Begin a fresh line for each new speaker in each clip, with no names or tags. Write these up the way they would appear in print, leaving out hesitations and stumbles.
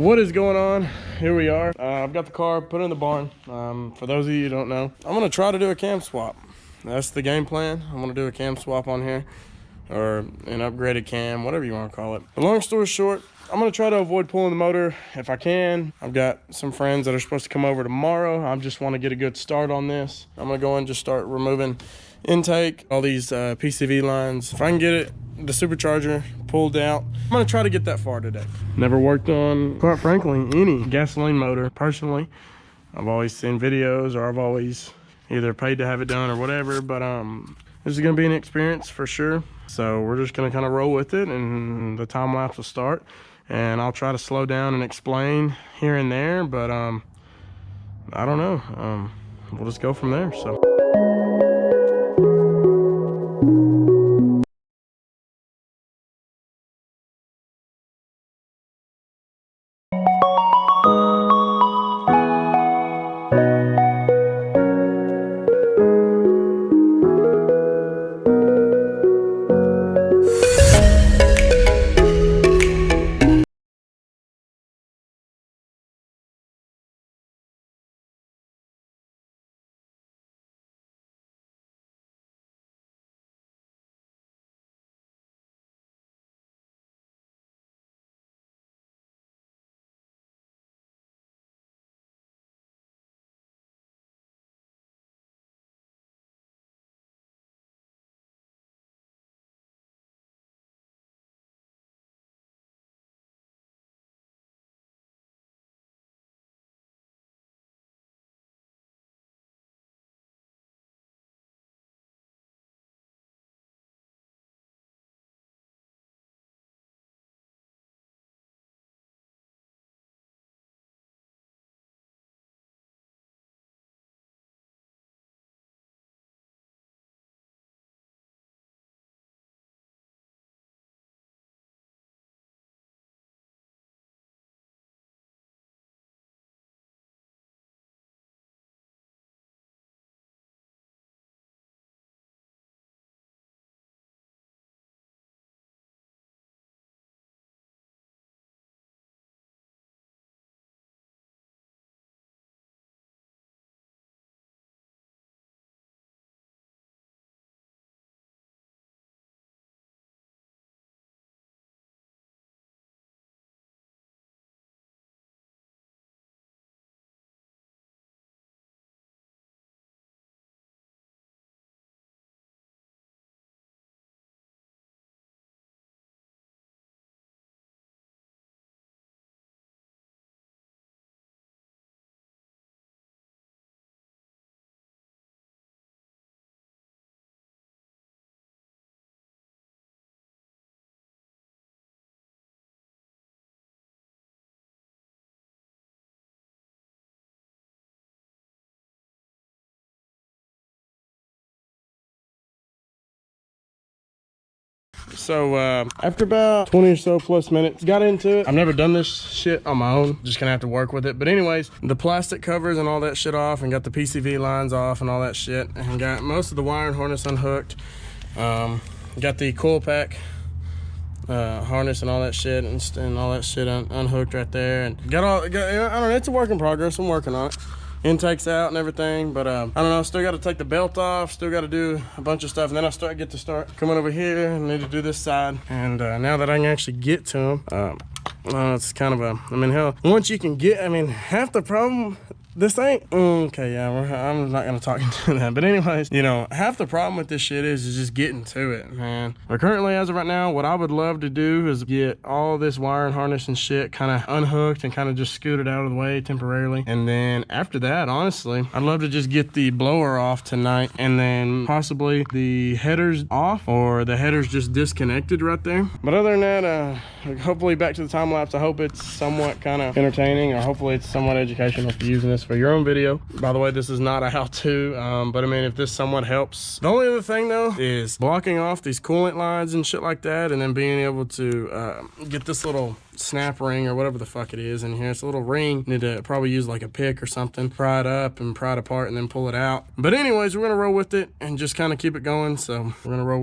What is going on? Here we are. I've got the car put in the barn. For those of you who don't know, I'm gonna try to do a cam swap. That's the game plan. I'm gonna do a cam swap on here, or an upgraded cam, whatever you want to call it. But long story short, I'm gonna try to avoid pulling the motor if I can. I've got some friends that are supposed to come over tomorrow. I just want to get a good start on this. I'm gonna go and just start removing intake, all these PCV lines. If I can get it, the supercharger pulled out, I'm gonna try to get that far today. Never worked on, quite frankly, any gasoline motor personally. I've always seen videos, or I've always either paid to have it done or whatever, but this is gonna be an experience for sure. So we're just gonna kind of roll with it, and the time lapse will start, and I'll try to slow down and explain here and there, but I don't know. We'll just go from there. So after about 20 or so plus minutes, got into it. I've never done this shit on my own, just gonna have to work with it. But anyways, the plastic covers and all that shit off, and got the PCV lines off and all that shit, and got most of the wire and harness unhooked. Got the coil pack harness and all that shit, and all that shit unhooked right there, and I don't know, it's a work in progress. I'm working on it. Intake's out and everything, but I don't know, still got to take the belt off, still got to do a bunch of stuff, and then I get to start coming over here and need to do this side. And now that I can actually get to them, it's kind of a, I mean, hell, once you can get, I mean, half the problem, this ain't, okay, yeah, I'm not gonna talk into that, but anyways, you know, half the problem with this shit is just getting to it, man. But currently, as of right now, what I would love to do is get all this wire and harness and shit kind of unhooked and kind of just scoot it out of the way temporarily. And then after that, honestly, I'd love to just get the blower off tonight, and then possibly the headers off, or the headers just disconnected right there. But other than that, hopefully back to the time lapse. I hope it's somewhat kind of entertaining, or hopefully it's somewhat educational if you're using this for your own video. By the way, this is not a how-to, but I mean, if this somewhat helps. The only other thing though is blocking off these coolant lines and shit like that, and then being able to get this little snap ring or whatever the fuck it is in here. It's a little ring. Need to probably use like a pick or something, pry it up and pry it apart and then pull it out. But anyways, we're gonna roll with it and just kind of keep it going. So we're gonna roll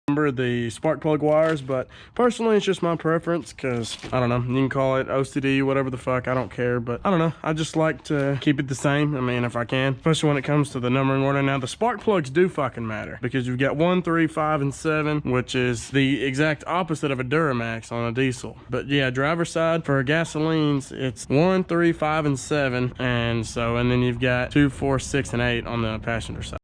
the spark plug wires, but personally it's just my preference because I don't know, you can call it OCD, whatever the fuck, I don't care, but I don't know, I just like to keep it the same. I mean, if I can, especially when it comes to the numbering order. Now the spark plugs do fucking matter because you've got 1, 3, 5, and 7, which is the exact opposite of a Duramax on a diesel. But yeah, driver's side for gasolines, it's 1, 3, 5, and 7, and then you've got 2, 4, 6, and 8 on the passenger side.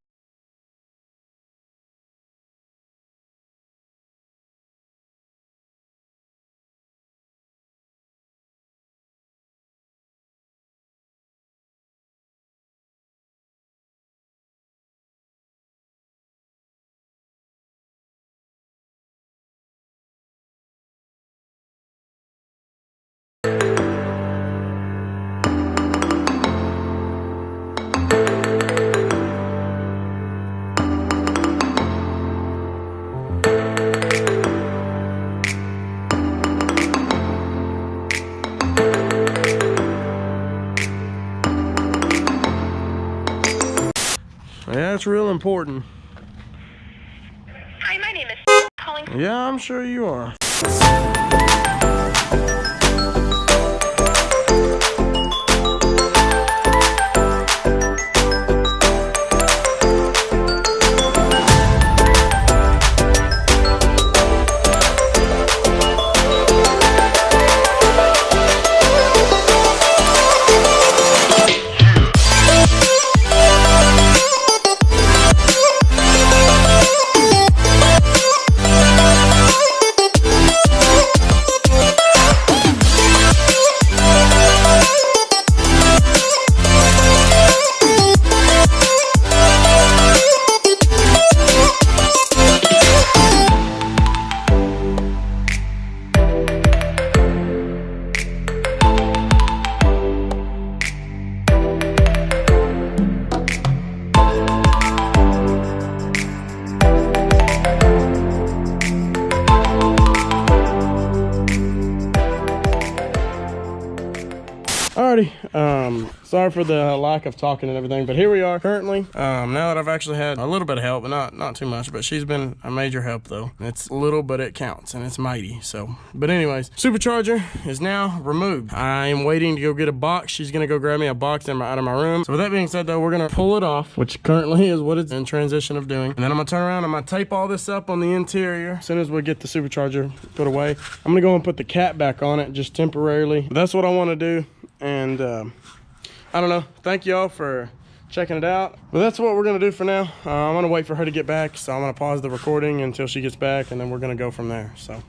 Yeah, it's real important.
Hi, my name is calling.
Yeah, I'm sure you are. Alrighty, sorry for the lack of talking and everything, but here we are currently. Now that I've actually had a little bit of help, but not too much, but she's been a major help though. It's little, but it counts, and it's mighty, so. But anyways, Supercharger is now removed. I am waiting to go get a box. She's gonna go grab me a box out of my room. So with that being said though, we're gonna pull it off, which currently is what it's in transition of doing. And then I'm gonna turn around, I'm gonna tape all this up on the interior. As soon as we get the Supercharger put away, I'm gonna go and put the cap back on it just temporarily. But that's what I wanna do. And I don't know, thank y'all for checking it out, but that's what we're gonna do for now. I'm gonna wait for her to get back, so I'm gonna pause the recording until she gets back, and then we're gonna go from there. So